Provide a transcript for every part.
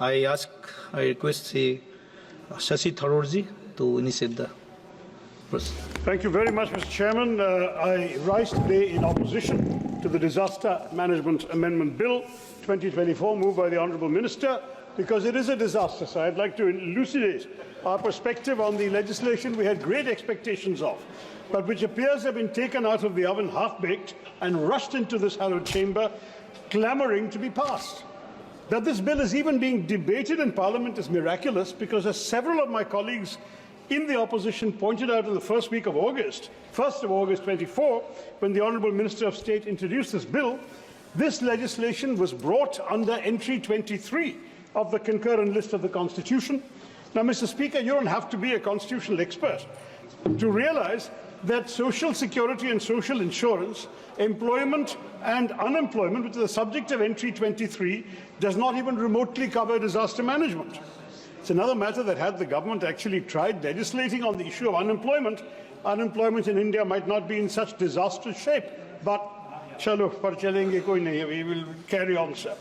I request Shasi Tharoor ji to initiate the process. Thank you very much, Mr. Chairman. I rise today in opposition to the Disaster Management Amendment Bill 2024 moved by the Honourable Minister because it is a disaster. So I'd like to elucidate our perspective on the legislation we had great expectations of, but which appears to have been taken out of the oven half-baked and rushed into this hallowed chamber, clamouring to be passed. That this bill is even being debated in Parliament is miraculous because, as several of my colleagues in the opposition pointed out in the first week of August, 1st of August 24, when the Honourable Minister of State introduced this bill, this legislation was brought under entry 23 of the concurrent list of the Constitution. Now, Mr. Speaker, you don't have to be a constitutional expert to realise that social security and social insurance, employment and unemployment, which is the subject of entry 23, does not even remotely cover disaster management. It's another matter that had the government actually tried legislating on the issue of unemployment, unemployment in India might not be in such disastrous shape. But chalo, par chalenge koi nahi, we will carry on, sir.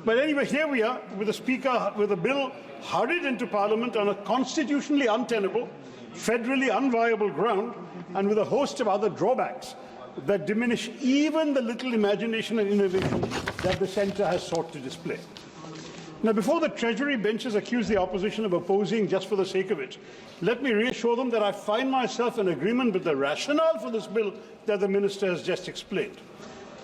But anyway, here we are with a speaker, with a bill hurried into Parliament on a constitutionally untenable, federally unviable ground, and with a host of other drawbacks that diminish even the little imagination and innovation that the centre has sought to display. Now, before the Treasury benches accuse the opposition of opposing just for the sake of it, let me reassure them that I find myself in agreement with the rationale for this bill that the Minister has just explained.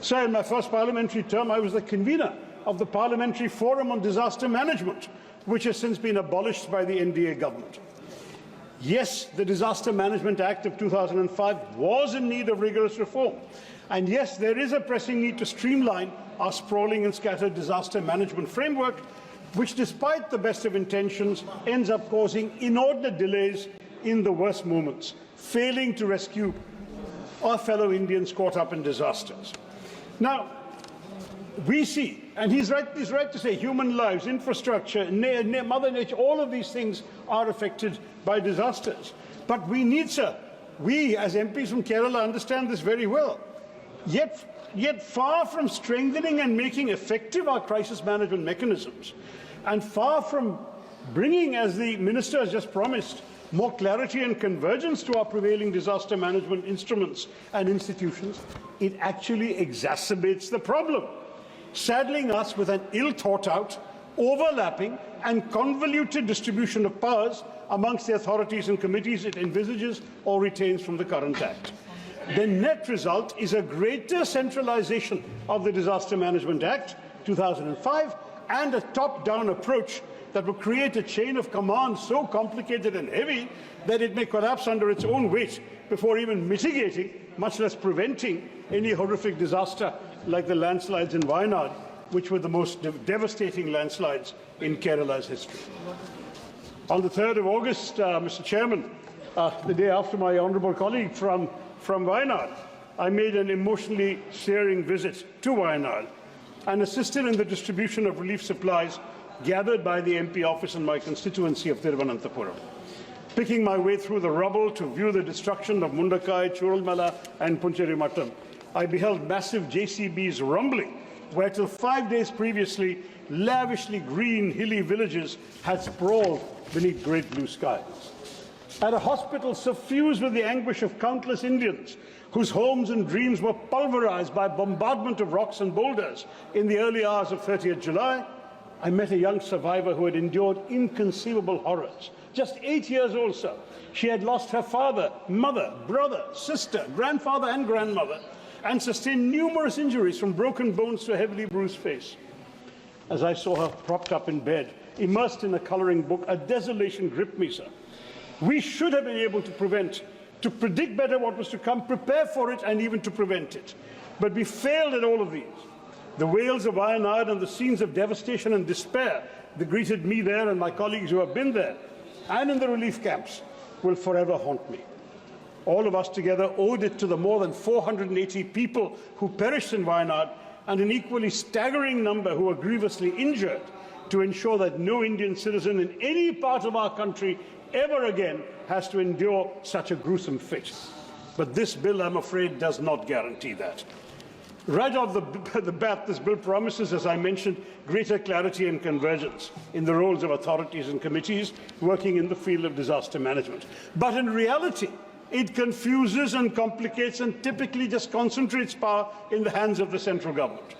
So, in my first parliamentary term, I was the convener of the Parliamentary Forum on Disaster Management, which has since been abolished by the NDA government. Yes, the Disaster Management Act of 2005 was in need of rigorous reform. And yes, there is a pressing need to streamline our sprawling and scattered disaster management framework, which, despite the best of intentions, ends up causing inordinate delays in the worst moments, failing to rescue our fellow Indians caught up in disasters. Now, we see, and he's right to say, human lives, infrastructure, Mother Nature, all of these things are affected by disasters. But we need, sir, we as MPs from Kerala understand this very well. Yet far from strengthening and making effective our crisis management mechanisms, and far from bringing, as the Minister has just promised, more clarity and convergence to our prevailing disaster management instruments and institutions, it actually exacerbates the problem, saddling us with an ill-thought-out, overlapping and convoluted distribution of powers amongst the authorities and committees it envisages or retains from the current Act. The net result is a greater centralisation of the Disaster Management Act 2005 and a top-down approach that will create a chain of command so complicated and heavy that it may collapse under its own weight before even mitigating, much less preventing, any horrific disaster like the landslides in Wayanad, which were the most devastating landslides in Kerala's history. On the 3rd of August, Mr. Chairman, the day after my honourable colleague from Wayanad, I made an emotionally searing visit to Wayanad and assisted in the distribution of relief supplies gathered by the MP office in my constituency of Thiruvananthapuram. Picking my way through the rubble to view the destruction of Mundakai, Churalmala and Puncherimattam, I beheld massive JCBs rumbling, where till 5 days previously, lavishly green, hilly villages had sprawled beneath great blue skies. At a hospital suffused with the anguish of countless Indians, whose homes and dreams were pulverized by bombardment of rocks and boulders in the early hours of 30th July, I met a young survivor who had endured inconceivable horrors. Just 8 years old, sir. She had lost her father, mother, brother, sister, grandfather and grandmother, and sustained numerous injuries from broken bones to a heavily bruised face. As I saw her propped up in bed, immersed in a colouring book, a desolation gripped me, sir. We should have been able to predict better what was to come, prepare for it, and even to prevent it. But we failed at all of these. The wails of Wayanad and the scenes of devastation and despair that greeted me there and my colleagues who have been there and in the relief camps will forever haunt me. All of us together owed it to the more than 480 people who perished in Wayanad and an equally staggering number who were grievously injured to ensure that no Indian citizen in any part of our country ever again has to endure such a gruesome fate. But this bill, I'm afraid, does not guarantee that. Right off the bat, this bill promises, as I mentioned, greater clarity and convergence in the roles of authorities and committees working in the field of disaster management. But in reality, it confuses and complicates and typically just concentrates power in the hands of the central government.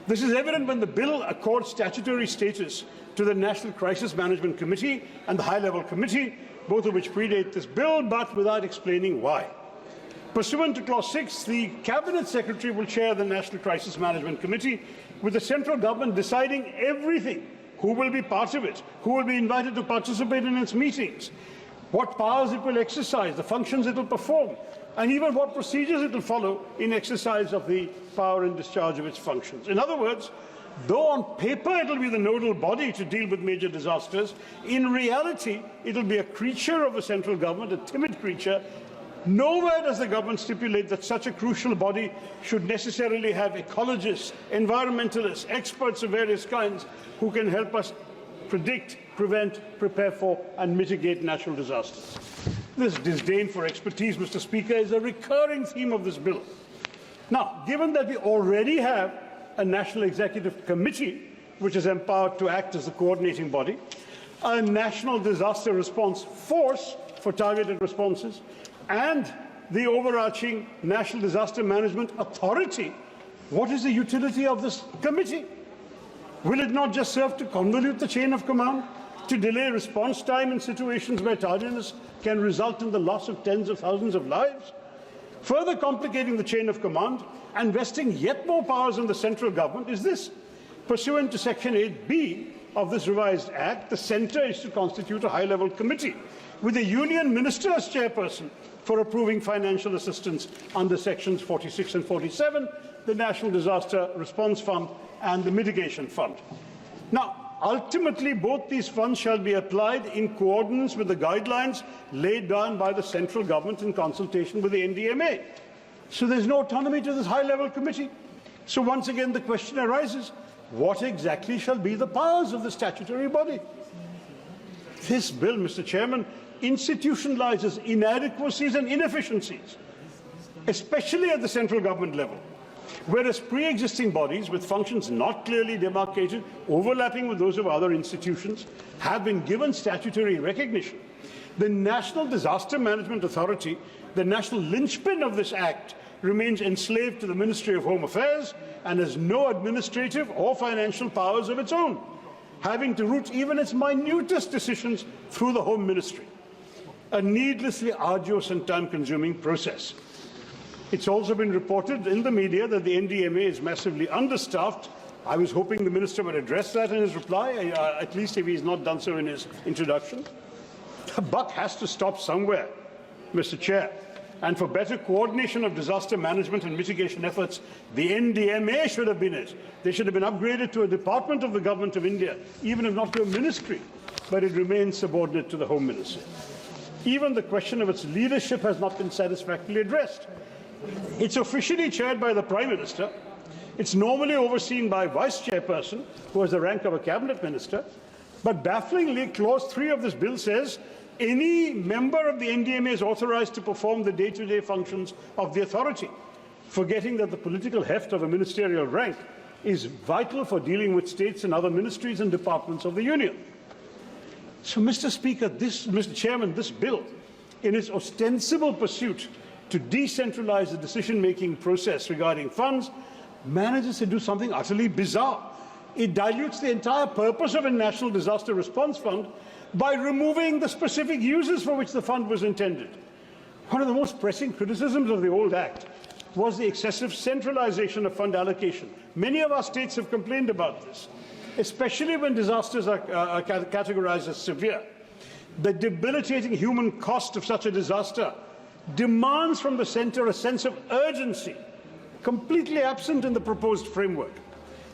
This is evident when the bill accords statutory status to the National Crisis Management Committee and the High-Level Committee, both of which predate this bill, but without explaining why. Pursuant to Clause 6, the Cabinet Secretary will chair the National Crisis Management Committee, with the central government deciding everything: who will be part of it, who will be invited to participate in its meetings, what powers it will exercise, the functions it will perform, and even what procedures it will follow in exercise of the power and discharge of its functions. In other words, though on paper it will be the nodal body to deal with major disasters, in reality it will be a creature of the central government, a timid creature. Nowhere does the government stipulate that such a crucial body should necessarily have ecologists, environmentalists, experts of various kinds who can help us predict, prevent, prepare for and mitigate natural disasters. This disdain for expertise, Mr. Speaker, is a recurring theme of this bill. Now, given that we already have a National Executive Committee, which is empowered to act as the coordinating body, a National Disaster Response Force for targeted responses, and the overarching National Disaster Management Authority, what is the utility of this committee? Will it not just serve to convolute the chain of command, to delay response time in situations where tardiness can result in the loss of tens of thousands of lives? Further complicating the chain of command and vesting yet more powers in the central government is this: pursuant to Section 8B of this revised Act, the Centre is to constitute a high-level committee with a union minister as chairperson for approving financial assistance under Sections 46 and 47, the National Disaster Response Fund and the Mitigation Fund. Now, ultimately, both these funds shall be applied in coordinates with the guidelines laid down by the central government in consultation with the NDMA. So there's no autonomy to this high-level committee. So once again, the question arises, what exactly shall be the powers of the statutory body? This bill, Mr. Chairman, institutionalizes inadequacies and inefficiencies, especially at the central government level, whereas pre-existing bodies with functions not clearly demarcated, overlapping with those of other institutions, have been given statutory recognition. The National Disaster Management Authority, the national linchpin of this Act, remains enslaved to the Ministry of Home Affairs and has no administrative or financial powers of its own, having to route even its minutest decisions through the Home Ministry. A needlessly arduous and time-consuming process. It's also been reported in the media that the NDMA is massively understaffed. I was hoping the Minister would address that in his reply, at least if he's not done so in his introduction. The buck has to stop somewhere, Mr. Chair. And for better coordination of disaster management and mitigation efforts, the NDMA should have been it. They should have been upgraded to a department of the Government of India, even if not to a ministry, but it remains subordinate to the Home Ministry. Even the question of its leadership has not been satisfactorily addressed. It's officially chaired by the Prime Minister. It's normally overseen by Vice Chairperson, who has the rank of a Cabinet Minister. But bafflingly, Clause 3 of this bill says any member of the NDMA is authorized to perform the day-to-day functions of the authority, forgetting that the political heft of a ministerial rank is vital for dealing with states and other ministries and departments of the Union. So, Mr. Speaker, Mr. Chairman, this bill, in its ostensible pursuit to decentralize the decision-making process regarding funds, manages to do something utterly bizarre. It dilutes the entire purpose of a National Disaster Response Fund by removing the specific uses for which the fund was intended. One of the most pressing criticisms of the old Act was the excessive centralization of fund allocation. Many of our states have complained about this, especially when disasters are categorized as severe. The debilitating human cost of such a disaster demands from the centre a sense of urgency, completely absent in the proposed framework.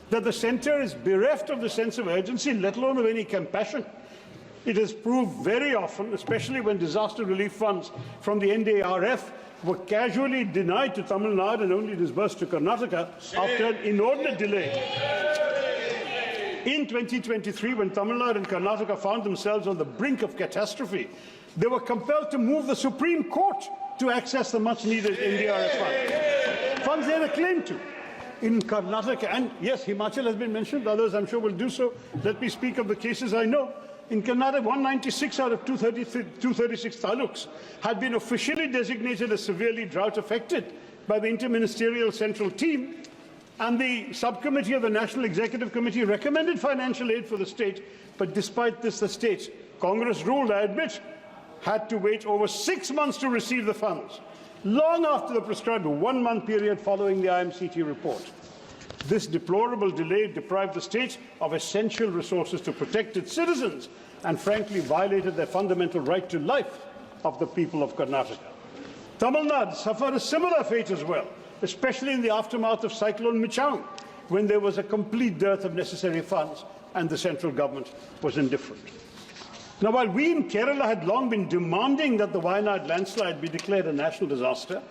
That the centre is bereft of the sense of urgency, let alone of any compassion. It has proved very often, especially when disaster relief funds from the NDRF were casually denied to Tamil Nadu and only disbursed to Karnataka after an inordinate delay. In 2023, when Tamil Nadu and Karnataka found themselves on the brink of catastrophe, they were compelled to move the Supreme Court to access the much-needed NDRF funds. Funds they had a claim to. in Karnataka, and yes, Himachal has been mentioned, others I'm sure will do so. Let me speak of the cases I know. In Karnataka, 196 out of 236 taluks had been officially designated as severely drought affected by the Interministerial Central Team, and the subcommittee of the National Executive Committee recommended financial aid for the state, but despite this, the state, Congress ruled, I admit, had to wait over 6 months to receive the funds, long after the prescribed 1 month period following the IMCT report. This deplorable delay deprived the state of essential resources to protect its citizens and frankly violated their fundamental right to life of the people of Karnataka. Tamil Nadu suffered a similar fate as well, especially in the aftermath of Cyclone Michaung, when there was a complete dearth of necessary funds and the central government was indifferent. Now, while we in Kerala had long been demanding that the Wayanad landslide be declared a national disaster,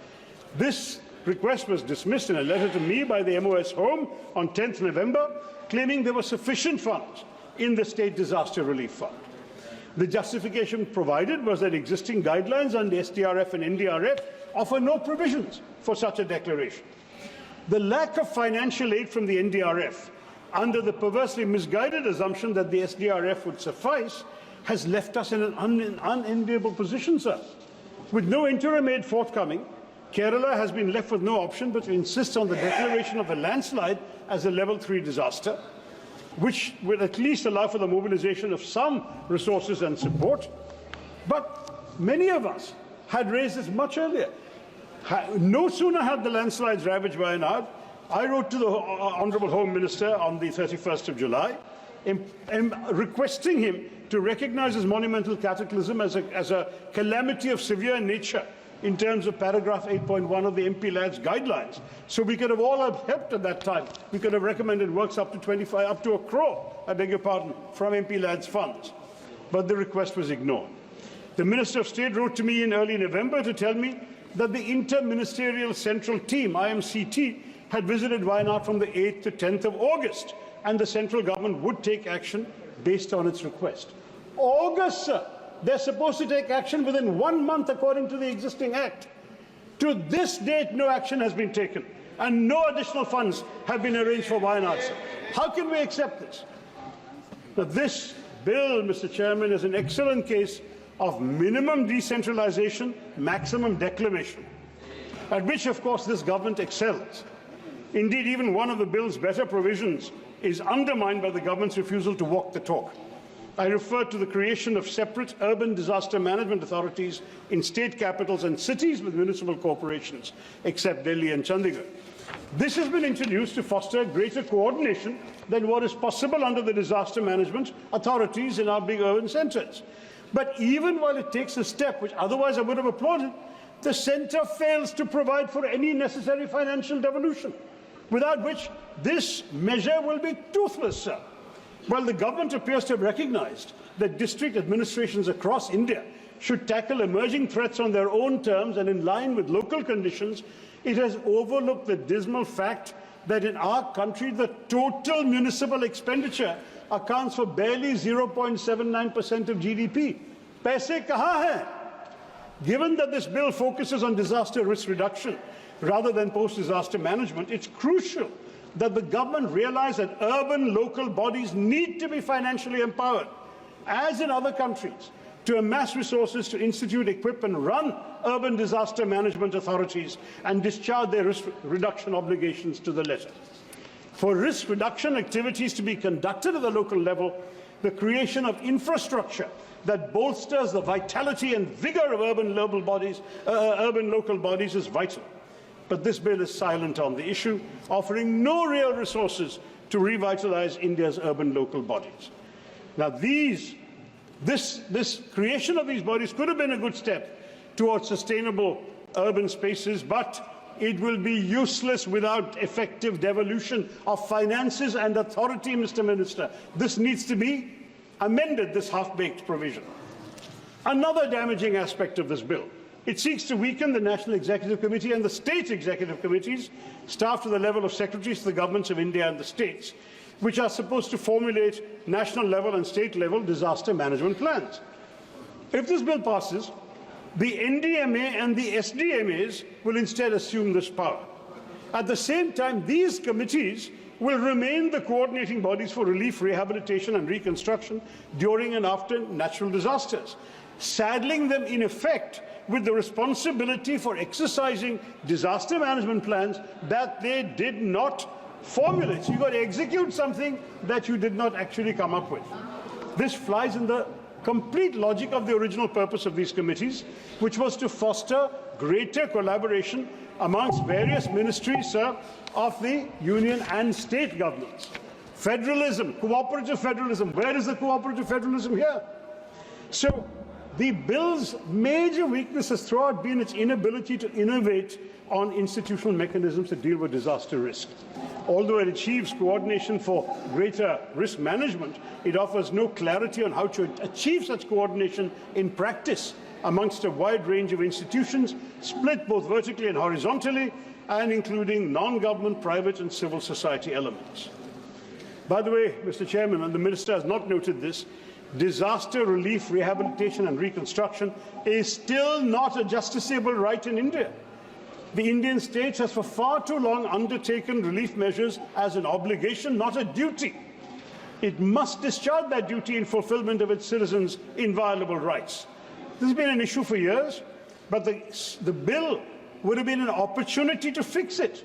this request was dismissed in a letter to me by the MOS Home on 10th November, claiming there were sufficient funds in the State Disaster Relief Fund. The justification provided was that existing guidelines on the SDRF and NDRF offer no provisions for such a declaration. The lack of financial aid from the NDRF, under the perversely misguided assumption that the SDRF would suffice, has left us in an unenviable position, sir. With no interim aid forthcoming, Kerala has been left with no option but to insist on the declaration of a landslide as a level 3 disaster, which will at least allow for the mobilization of some resources and support. But many of us had raised this much earlier. No sooner had the landslides ravaged Wayanad, I wrote to the Honourable Home Minister on the 31st of July, requesting him to recognise this monumental cataclysm as a calamity of severe nature in terms of paragraph 8.1 of the MP Lads guidelines. So we could have all helped at that time. We could have recommended works up to a crore, I beg your pardon, from MP Lads funds. But the request was ignored. The Minister of State wrote to me in early November to tell me that the Inter-Ministerial Central Team, IMCT, had visited Wayanad from the 8th to 10th of August, and the central government would take action based on its request. August, sir. They're supposed to take action within 1 month according to the existing act. To this date, no action has been taken, and no additional funds have been arranged for Wayanad, sir. How can we accept this? Now, this bill, Mr. Chairman, is an excellent case of minimum decentralization, maximum declamation, at which, of course, this government excels. Indeed, even one of the bill's better provisions is undermined by the government's refusal to walk the talk. I refer to the creation of separate urban disaster management authorities in state capitals and cities with municipal corporations, except Delhi and Chandigarh. This has been introduced to foster greater coordination than what is possible under the disaster management authorities in our big urban centres. But even while it takes a step which otherwise I would have applauded, the centre fails to provide for any necessary financial devolution, without which this measure will be toothless, sir. While the government appears to have recognized that district administrations across India should tackle emerging threats on their own terms and in line with local conditions, it has overlooked the dismal fact that in our country the total municipal expenditure accounts for barely 0.79% of GDP. Paise kahan hai? Given that this bill focuses on disaster risk reduction rather than post-disaster management, it's crucial that the government realize that urban local bodies need to be financially empowered, as in other countries, to amass resources to institute, equip and run urban disaster management authorities and discharge their risk reduction obligations to the letter. For risk reduction activities to be conducted at the local level, the creation of infrastructure that bolsters the vitality and vigor of urban local bodies is vital. But this bill is silent on the issue, offering no real resources to revitalize India's urban local bodies. Now, this creation of these bodies could have been a good step towards sustainable urban spaces, but it will be useless without effective devolution of finances and authority, Mr. Minister. This needs to be amended, this half-baked provision. Another damaging aspect of this bill: it seeks to weaken the National Executive Committee and the State Executive Committees, staffed to the level of secretaries to the governments of India and the states, which are supposed to formulate national level and state level disaster management plans. If this bill passes, the NDMA and the SDMAs will instead assume this power. At the same time, these committees will remain the coordinating bodies for relief, rehabilitation and reconstruction during and after natural disasters, saddling them in effect with the responsibility for exercising disaster management plans that they did not formulate. So you've got to execute something that you did not actually come up with. This flies in the complete logic of the original purpose of these committees, which was to foster greater collaboration amongst various ministries, sir, of the union and state governments. Federalism, cooperative federalism. Where is the cooperative federalism here? So the bill's major weakness has throughout been its inability to innovate on institutional mechanisms to deal with disaster risk. Although it achieves coordination for greater risk management, it offers no clarity on how to achieve such coordination in practice amongst a wide range of institutions, split both vertically and horizontally, and including non-government, private and civil society elements. By the way, Mr. Chairman, and the Minister has not noted this, disaster relief, rehabilitation and reconstruction is still not a justiciable right in India. The Indian state has for far too long undertaken relief measures as an obligation, not a duty. It must discharge that duty in fulfillment of its citizens' inviolable rights. This has been an issue for years, but the bill would have been an opportunity to fix it,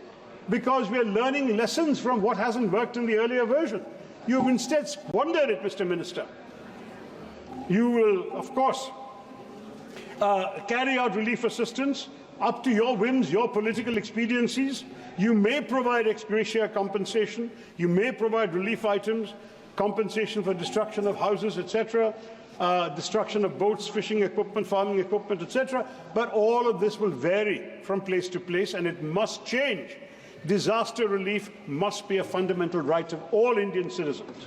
because we are learning lessons from what hasn't worked in the earlier version. You've instead squandered it, Mr. Minister. You will, of course, carry out relief assistance up to your whims, your political expediencies. You may provide ex gratia compensation. You may provide relief items, compensation for destruction of houses, etc., destruction of boats, fishing equipment, farming equipment, etc. But all of this will vary from place to place, and it must change. Disaster relief must be a fundamental right of all Indian citizens.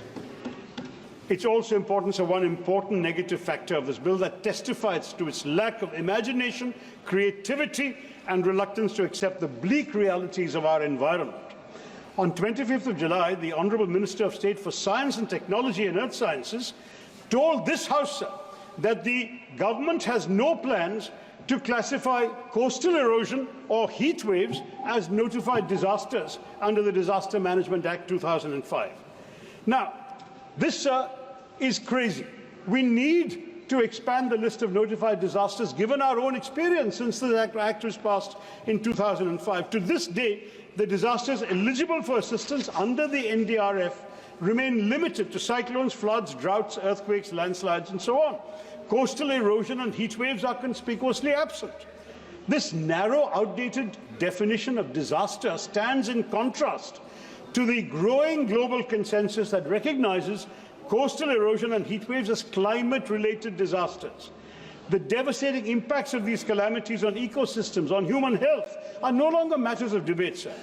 It's also important, so one important negative factor of this bill that testifies to its lack of imagination, creativity, and reluctance to accept the bleak realities of our environment. On 25th of July, the Honourable Minister of State for Science and Technology and Earth Sciences told this House, sir, that the government has no plans to classify coastal erosion or heat waves as notified disasters under the Disaster Management Act 2005. Now, this, sir, is crazy. We need to expand the list of notified disasters given our own experience since the Act was passed in 2005. To this day, the disasters eligible for assistance under the NDRF remain limited to cyclones, floods, droughts, earthquakes, landslides, and so on. Coastal erosion and heat waves are conspicuously absent. This narrow, outdated definition of disaster stands in contrast to the growing global consensus that recognizes coastal erosion and heat waves as climate-related disasters. The devastating impacts of these calamities on ecosystems, on human health, are no longer matters of debate, sir.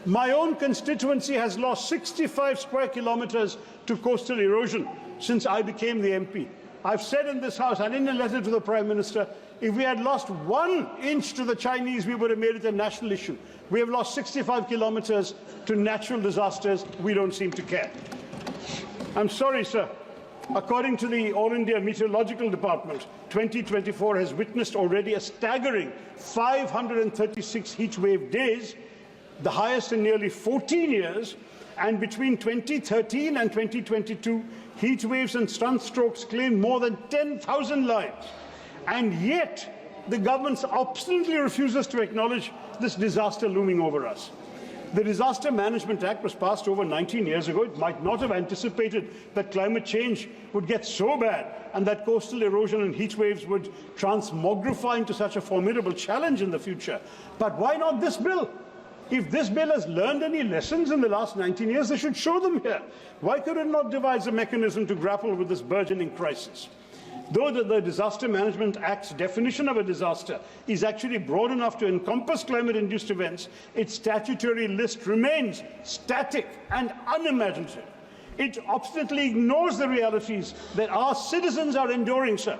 My own constituency has lost 65 square kilometers to coastal erosion since I became the MP. I've said in this House and in a letter to the Prime Minister, if we had lost 1 inch to the Chinese, we would have made it a national issue. We have lost 65 kilometers to natural disasters. We don't seem to care. I'm sorry, sir. According to the All India Meteorological Department, 2024 has witnessed already a staggering 536 heatwave days, the highest in nearly 14 years, and between 2013 and 2022, heat waves and sunstrokes claimed more than 10,000 lives. And yet, the government obstinately refuses to acknowledge this disaster looming over us. The Disaster Management Act was passed over 19 years ago. It might not have anticipated that climate change would get so bad and that coastal erosion and heat waves would transmogrify into such a formidable challenge in the future. But why not this bill? If this bill has learned any lessons in the last 19 years, they should show them here. Why could it not devise a mechanism to grapple with this burgeoning crisis? Though the Disaster Management Act's definition of a disaster is actually broad enough to encompass climate-induced events, its statutory list remains static and unimaginative. It obstinately ignores the realities that our citizens are enduring, sir.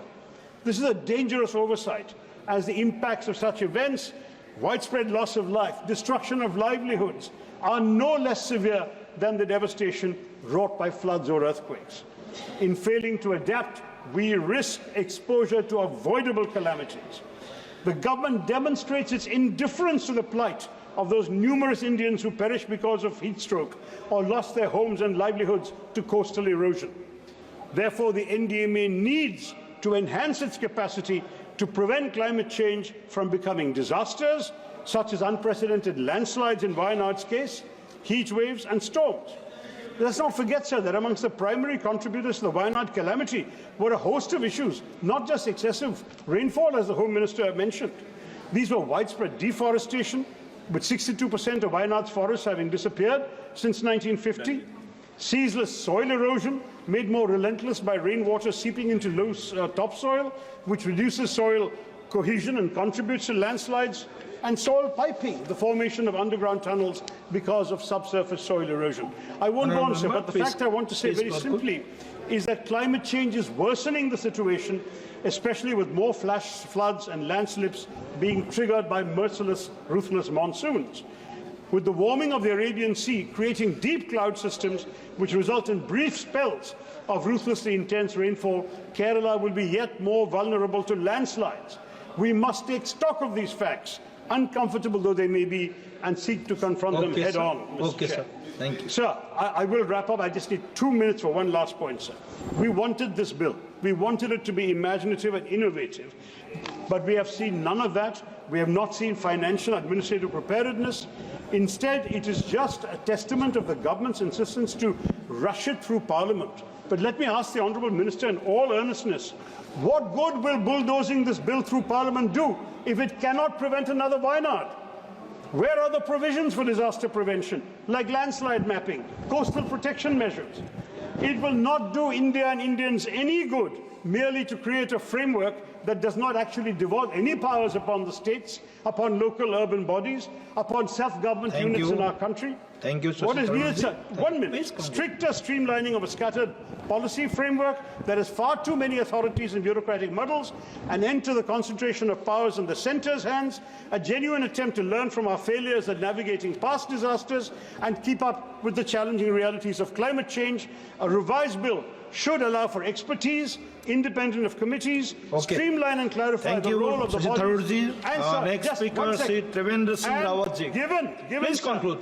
This is a dangerous oversight, as the impacts of such events, widespread loss of life, destruction of livelihoods, are no less severe than the devastation wrought by floods or earthquakes. In failing to adapt, we risk exposure to avoidable calamities. The government demonstrates its indifference to the plight of those numerous Indians who perished because of heat stroke or lost their homes and livelihoods to coastal erosion. Therefore, the NDMA needs to enhance its capacity to prevent climate change from becoming disasters, such as unprecedented landslides in Wayanad's case, heat waves and storms. Let's not forget, sir, that amongst the primary contributors to the Wayanad calamity were a host of issues, not just excessive rainfall, as the Home Minister mentioned. These were widespread deforestation, with 62% of Wayanad's forests having disappeared since 1950, ceaseless soil erosion, made more relentless by rainwater seeping into loose topsoil, which reduces soil cohesion and contributes to landslides, and soil piping, the formation of underground tunnels because of subsurface soil erosion. I won't go on, sir, but the fact I want to say very simply is that climate change is worsening the situation, especially with more flash floods and landslips being triggered by merciless, ruthless monsoons. With the warming of the Arabian Sea creating deep cloud systems which result in brief spells of ruthlessly intense rainfall, Kerala will be yet more vulnerable to landslides. We must take stock of these facts, uncomfortable though they may be, and seek to confront them head on. Okay, sir. Thank you. Sir, I will wrap up. I just need 2 minutes for one last point, sir. We wanted this bill. We wanted it to be imaginative and innovative, but we have seen none of that. We have not seen financial administrative preparedness. Instead, it is just a testament of the government's insistence to rush it through Parliament. But let me ask the Honourable Minister in all earnestness, what good will bulldozing this bill through Parliament do if it cannot prevent another Wayanad? Where are the provisions for disaster prevention, like landslide mapping, coastal protection measures? It will not do India and Indians any good merely to create a framework that does not actually devolve any powers upon the states, upon local urban bodies, upon self-government units in our country. Thank you, Sasi What is Tharoor needed, ji? sir? 1 minute. Stricter streamlining of a scattered policy framework. There is far too many authorities and bureaucratic muddles. An end to the concentration of powers in the centre's hands. A genuine attempt to learn from our failures at navigating past disasters and keep up with the challenging realities of climate change. A revised bill should allow for expertise, independent of committees, streamline and clarify the role of the Sasi Tharoor ji. And Next speaker, Sri Trivendra Singh Rawat ji. Given, Please conclude.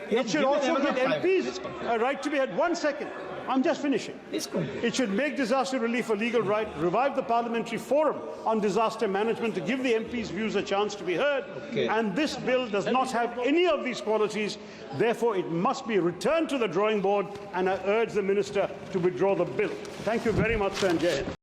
It should also give MPs a right to be heard. 1 second. I'm just finishing. It should make disaster relief a legal right, revive the parliamentary forum on disaster management to give the MPs' views a chance to be heard. And this bill does not have any of these qualities. Therefore, it must be returned to the drawing board, and I urge the Minister to withdraw the bill. Thank you very much, sir, and Jai Hind.